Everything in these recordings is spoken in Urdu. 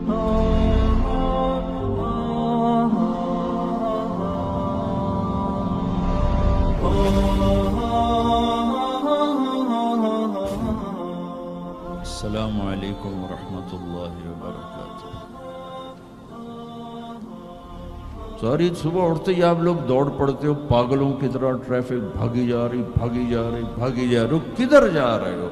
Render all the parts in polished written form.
السلام علیکم ورحمۃ اللہ وبرکاتہ۔ ساری صبح اٹھتے ہی آپ لوگ دوڑ پڑتے ہو پاگلوں کی طرح، ٹریفک بھاگی جا رہی بھاگی جا رہی بھاگی جا رہی ہو، کدھر جا رہے ہو؟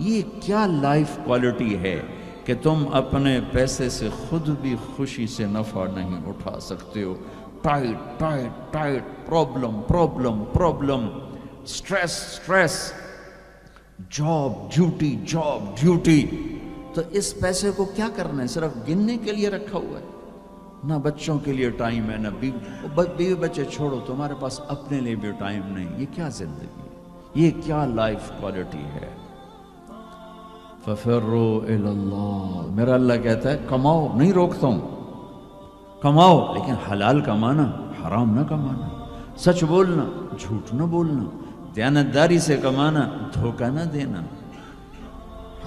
یہ کیا لائف کوالٹی ہے کہ تم اپنے پیسے سے خود بھی خوشی سے نفع نہیں اٹھا سکتے ہو؟ Tight tight tight, problem problem problem, stress stress, job duty job duty. تو اس پیسے کو کیا کرنا ہے؟ صرف گننے کے لیے رکھا ہوا ہے؟ نہ بچوں کے لیے ٹائم ہے، نہ بیوی بچے چھوڑو، تمہارے پاس اپنے لیے بھی ٹائم نہیں۔ یہ کیا زندگی ہے؟ یہ کیا لائف کوالٹی ہے؟ فَفِرُّوا إِلَى اللَّهِ، میرا اللہ کہتا ہے کماؤ، نہیں روکتا ہوں، کماؤ لیکن حلال کمانا، حرام نہ کمانا، سچ بولنا، جھوٹ نہ بولنا، دیانتداری سے کمانا، دھوکہ نہ دینا،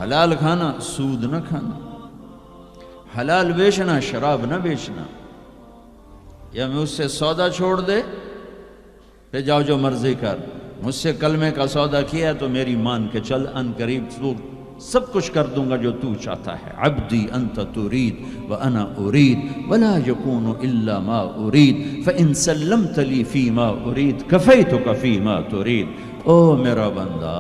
حلال کھانا، سود نہ کھانا، حلال بیچنا، شراب نہ بیچنا۔ یا مجھ سے سودا چھوڑ دے پہ جاؤ جو مرضی کر، مجھ سے کلمے کا سودا کیا تو میری مان کے چل، ان قریب تو سب کچھ کر دوں گا جو تو چاہتا ہے۔ عبدی انت ترید وانا ارید ولا یکون الا ما ارید فان سلمت لی فی ما ارید کفیتک فی ما ترید۔ او میرا بندہ،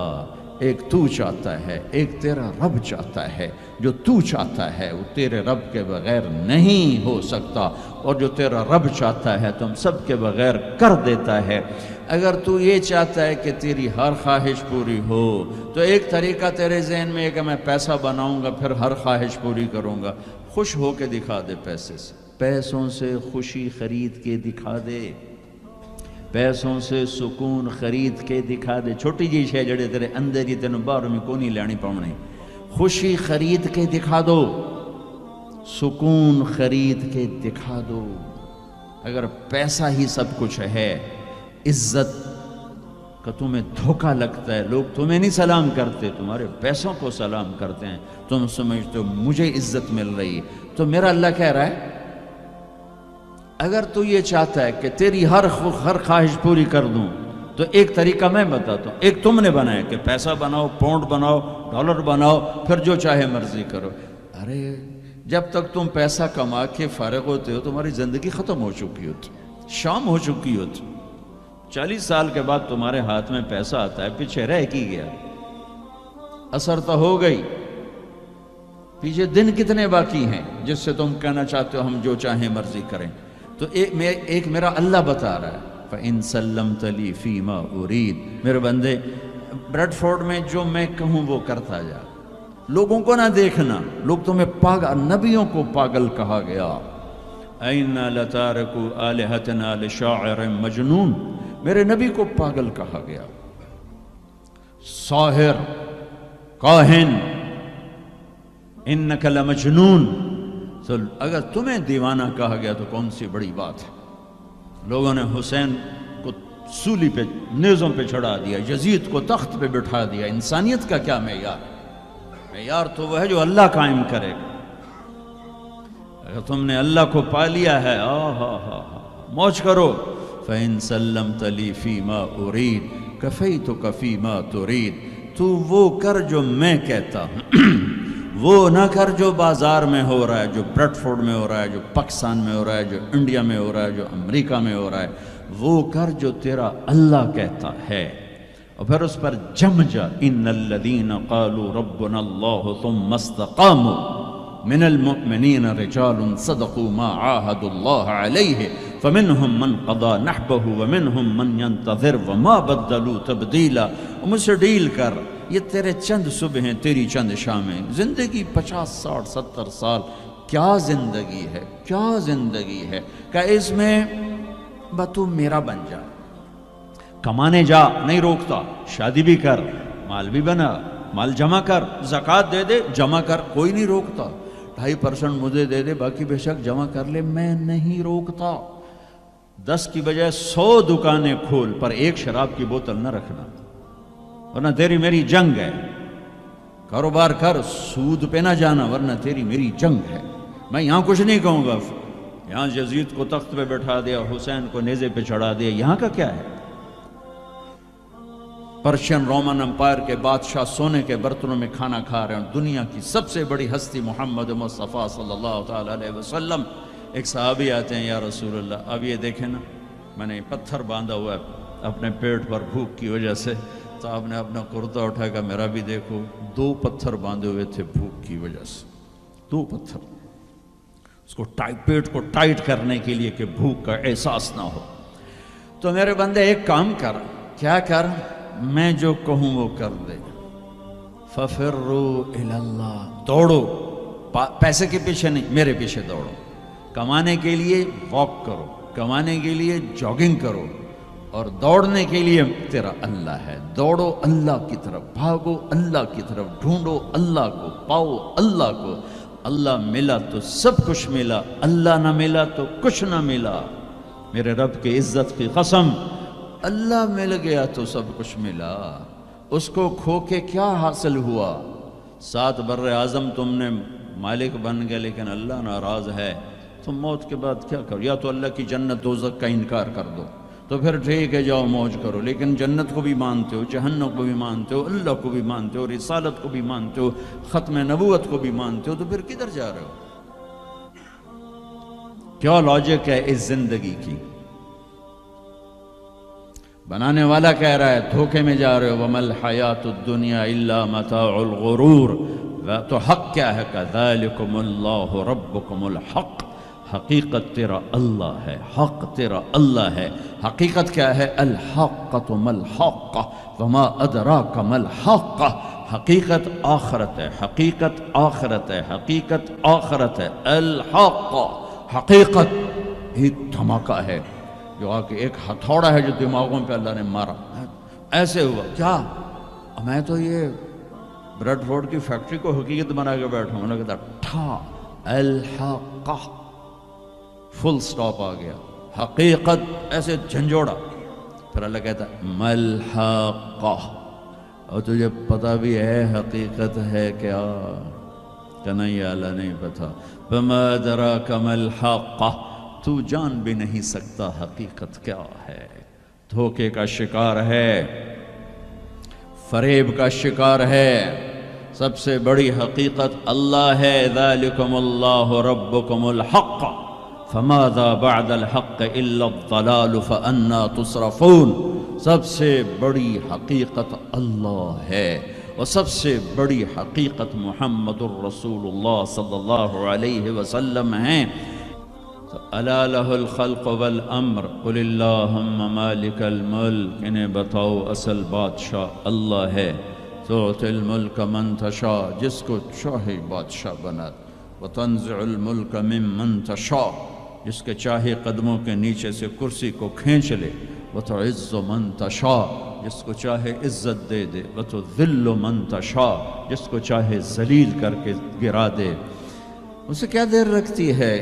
ایک تو چاہتا ہے، ایک تیرا رب چاہتا ہے۔ جو تو چاہتا ہے وہ تیرے رب کے بغیر نہیں ہو سکتا، اور جو تیرا رب چاہتا ہے تم سب کے بغیر کر دیتا ہے۔ اگر تو یہ چاہتا ہے کہ تیری ہر خواہش پوری ہو تو ایک طریقہ تیرے ذہن میں ہے کہ میں پیسہ بناؤں گا پھر ہر خواہش پوری کروں گا۔ خوش ہو کے دکھا دے پیسے سے، پیسوں سے خوشی خرید کے دکھا دے، پیسوں سے سکون خرید کے دکھا دے۔ چھوٹی جی شے جڑے تیرے اندر ہی تینوں باہر میں کونی لینی پاؤنی، خوشی خرید کے دکھا دو، سکون خرید کے دکھا دو۔ اگر پیسہ ہی سب کچھ ہے، عزت کا تمہیں دھوکہ لگتا ہے، لوگ تمہیں نہیں سلام کرتے، تمہارے پیسوں کو سلام کرتے ہیں، تم سمجھتے ہو مجھے عزت مل رہی ہے، تو میرا اللہ کہہ رہا ہے اگر تو یہ چاہتا ہے کہ تیری ہر خواہش پوری کر دوں تو ایک طریقہ میں بتاتا ہوں۔ ایک تم نے بنایا کہ پیسہ بناؤ، پاؤنڈ بناؤ، ڈالر بناؤ، پھر جو چاہے مرضی کرو۔ ارے جب تک تم پیسہ کما کے فارغ ہوتے ہو تمہاری زندگی ختم ہو چکی ہوتی، شام ہو چکی ہوتی۔ 40 سال کے بعد تمہارے ہاتھ میں پیسہ آتا ہے، پیچھے رہ کی گیا، اثر تو ہو گئی، پیچھے دن کتنے باقی ہیں جس سے تم کہنا چاہتے ہو ہم جو چاہیں مرضی کریں۔ تو ایک میرا اللہ بتا رہا ہے فَإِن سَلَّمْتَ لِي فِي مَا أُرِيد، میرے بندے بریڈ فورڈ میں جو میں کہوں وہ کرتا جا، لوگوں کو نہ دیکھنا، لوگ تمہیں پاگل، نبیوں کو پاگل کہا گیا۔ اَإِنَّا لَتَارِكُو آلِهَتِنَا لِشَاعِرٍ مَجْنُونَ، میرے نبی کو پاگل کہا گیا، ساحر، کاہن، اِنَّكَ لَمَجْنُونَ۔ تو اگر تمہیں دیوانہ کہا گیا تو کون سی بڑی بات ہے۔ لوگوں نے حسین کو سولی پہ، نیزوں پہ چڑھا دیا، یزید کو تخت پہ بٹھا دیا۔ انسانیت کا کیا معیار؟ معیار تو وہ ہے جو اللہ قائم کرے گا۔ اگر تم نے اللہ کو پا لیا ہے، موج کرو۔ فَإِن سَلَّمْتَ لِي فِي مَا أُرِيد كَفَيْتُكَ فِي مَا تُرِيد، تو وہ کر جو میں کہتا ہوں، وہ نہ کر جو بازار میں ہو رہا ہے، جو بریڈ فورڈ میں ہو رہا ہے، جو پاکستان میں ہو رہا ہے، جو انڈیا میں ہو رہا ہے، جو امریکہ میں ہو رہا ہے، وہ کر جو تیرا اللہ کہتا ہے۔ اور پھر اس پر جم جا، ان الذین قالوا ربنا اللہ ثم استقاموا من المؤمنین رجال صدقوا ما عاهدوا اللہ علیہ فمنهم من قضى نحبه ومنهم من ينتظر وما بدلوا تبدیلا۔ مجھ سے ڈیل کر، یہ تیرے چند صبح ہیں، تیری چند شامیں، زندگی 50 60 70 سال، کیا زندگی ہے، کیا زندگی ہے کہ اس میں تو میرا بن جا، کمانے جا، نہیں روکتا، شادی بھی کر، مال بھی بنا، مال جمع کر، زکوٰۃ دے دے، جمع کر، کوئی نہیں روکتا، 2.5% مجھے دے دے، باقی بے شک جمع کر لے، میں نہیں روکتا۔ 10 کی بجائے 100 دکانیں کھول، پر ایک شراب کی بوتل نہ رکھنا، ورنہ تیری میری جنگ ہے۔ کاروبار کر، سود پہ نہ جانا، ورنہ تیری میری جنگ ہے۔ میں یہاں کچھ نہیں کہوں گا، یہاں یزید کو تخت پہ بٹھا دیا، حسین کو نیزے پہ چڑھا دیا، یہاں کا کیا ہے؟ پرشین رومن امپائر کے بادشاہ سونے کے برتنوں میں کھانا کھا رہے ہیں، دنیا کی سب سے بڑی ہستی محمد مصطفیٰ صلی اللہ تعالیٰ علیہ وسلم. ایک صحابی آتے ہیں، یا رسول اللہ اب یہ دیکھیں نا، میں نے پتھر باندھا ہوا ہے اپنے پیٹ پر بھوک کی وجہ سے. تو آپ نے اپنا کرتا اٹھا کر میرا بھی دیکھو، 2 پتھر باندھے ہوئے تھے بھوک کی وجہ سے، 2 پتھر، اس کو پیٹ کو ٹائٹ کرنے کے لیے کہ بھوک کا احساس نہ ہو. تو میرے بندے ایک کام کر، کیا کر؟ میں جو کہوں وہ کر دے. فَفِرُّوا إِلَى اللَّهِ، دوڑو، پیسے کے پیچھے نہیں، میرے پیچھے دوڑو. کمانے کے لیے واک کرو، کمانے کے لیے جاگنگ کرو، اور دوڑنے کے لیے تیرا اللہ ہے. دوڑو اللہ کی طرف، بھاگو اللہ کی طرف، ڈھونڈو اللہ کو، پاؤ اللہ کو. اللہ ملا تو سب کچھ ملا، اللہ نہ ملا تو کچھ نہ ملا. میرے رب کی عزت کی قسم، اللہ مل گیا تو سب کچھ ملا. اس کو کھو کے کیا حاصل ہوا؟ 7 بر اعظم تم نے مالک بن گئے، لیکن اللہ ناراض ہے. تم موت کے بعد کیا کرو؟ یا تو اللہ کی جنت دوزخ کا انکار کر دو، تو پھر ٹھیک ہے جاؤ موج کرو، لیکن جنت کو بھی مانتے ہو، جہنم کو بھی مانتے ہو، اللہ کو بھی مانتے ہو، رسالت کو بھی مانتے ہو، ختم نبوت کو بھی مانتے ہو، تو پھر کدھر جا رہے ہو؟ کیا لاجک ہے اس زندگی کی؟ بنانے والا کہہ رہا ہے دھوکے میں جا رہے ہو. وَمَا الْحَيَاةُ الدُّنْيَا إِلَّا مَتَاعُ الْغُرُورِ. تو حق کیا ہے؟ كَذَلِكُمُ اللَّهُ رَبُّكُمُ الْحَقِّ. حقیقت تیرا اللہ ہے، حق تیرا اللہ ہے. حقیقت کیا ہے؟ الحقۃ ما الحق وما ادراک ما الحق. حقیقت آخرت ہے، حقیقت آخرت ہے، حقیقت آخرت ہے. الحق حقیقت ایک دھماکہ ہے جو آ کے ایک ہتھوڑا ہے جو دماغوں پہ اللہ نے مارا. ایسے ہوا کیا؟ میں تو یہ بریڈ فورڈ کی فیکٹری کو حقیقت بنا کے بیٹھا ہوں. انہوں نے کہا ٹھا الحق، فل سٹاپ آ گیا. حقیقت ایسے جھنجھوڑا. پھر اللہ کہتا ہے ملحق، اور تجھے پتہ بھی ہے حقیقت ہے کیا؟ کہ نہیں اللہ نہیں پتہ. فما ادراک ما الحق، تو جان بھی نہیں سکتا حقیقت کیا ہے. دھوکے کا شکار ہے، فریب کا شکار ہے. سب سے بڑی حقیقت اللہ ہے. ذالکم اللہ ربکم الحق فماذا بعد الحق الا الضلال فانا تصرفون. سب سے بڑی حقیقت اللہ ہے، اور سب سے بڑی حقیقت محمد الرسول اللہ صلی اللہ علیہ وسلم ہیں. الا لہ الخلق والامر قل اللہم مالک الملک. انہیں بتاؤ اصل بادشاہ اللہ ہے. تعطی الملک من تشاء، جس کو چاہے بادشاہ بنا. وتنزع الملک ممن تشاء، جس کے چاہے قدموں کے نیچے سے کرسی کو کھینچ لے. وتعز من تشاء، جس کو چاہے عزت دے دے. وتذل من تشاء، جس کو چاہے ذلیل کر کے گرا دے. اسے کیا دیر رکھتی ہے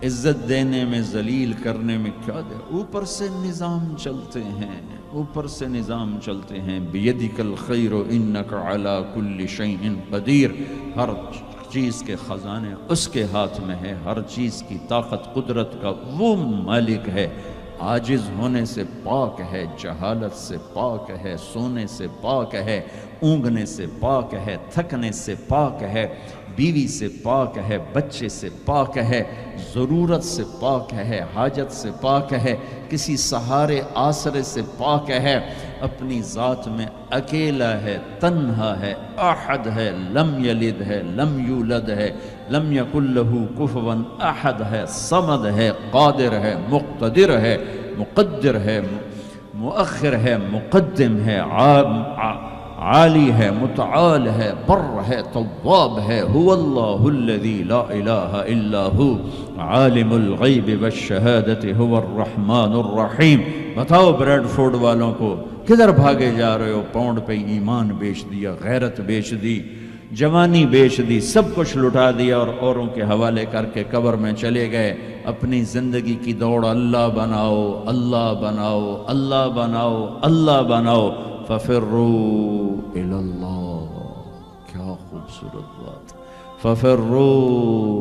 عزت دینے میں، ذلیل کرنے میں؟ کیا دیر؟ اوپر سے نظام چلتے ہیں، اوپر سے نظام چلتے ہیں. بیدک الخیر انک علی کل شیء قدیر. ہر چیز کے خزانے اس کے ہاتھ میں ہے، ہر چیز کی طاقت قدرت کا وہ مالک ہے. عاجز ہونے سے پاک ہے، جہالت سے پاک ہے، سونے سے پاک ہے، اونگنے سے پاک ہے، تھکنے سے پاک ہے، بیوی سے پاک ہے، بچے سے پاک ہے، ضرورت سے پاک ہے، حاجت سے پاک ہے، کسی سہارے آسرے سے پاک ہے. اپنی ذات میں اکیلا ہے، تنہا ہے، احد ہے، لم یلد ہے، لم یولد ہے، لم یکن لہ کفوا احد ہے، صمد ہے، قادر ہے، مقتدر ہے، مقدر ہے، مؤخر ہے، مقدم ہے، عالی ہے، متعال ہے، بر ہے، تواب ہے. هو اللہ الذی لا الہ الا ہو عالم الغیب والشہادت هو الرحمن الرحیم. بتاؤ بریڈ فورڈ والوں کو کدھر بھاگے جا رہے ہو؟ پاؤنڈ پہ ایمان بیچ دیا، غیرت بیچ دی، جوانی بیچ دی، سب کچھ لٹا دیا، اور اوروں کے حوالے کر کے قبر میں چلے گئے. اپنی زندگی کی دوڑ اللہ بناؤ، اللہ بناؤ، اللہ بناؤ، اللہ بناؤ. ففروا الی اللہ. کیا خوبصورت بات. ففروا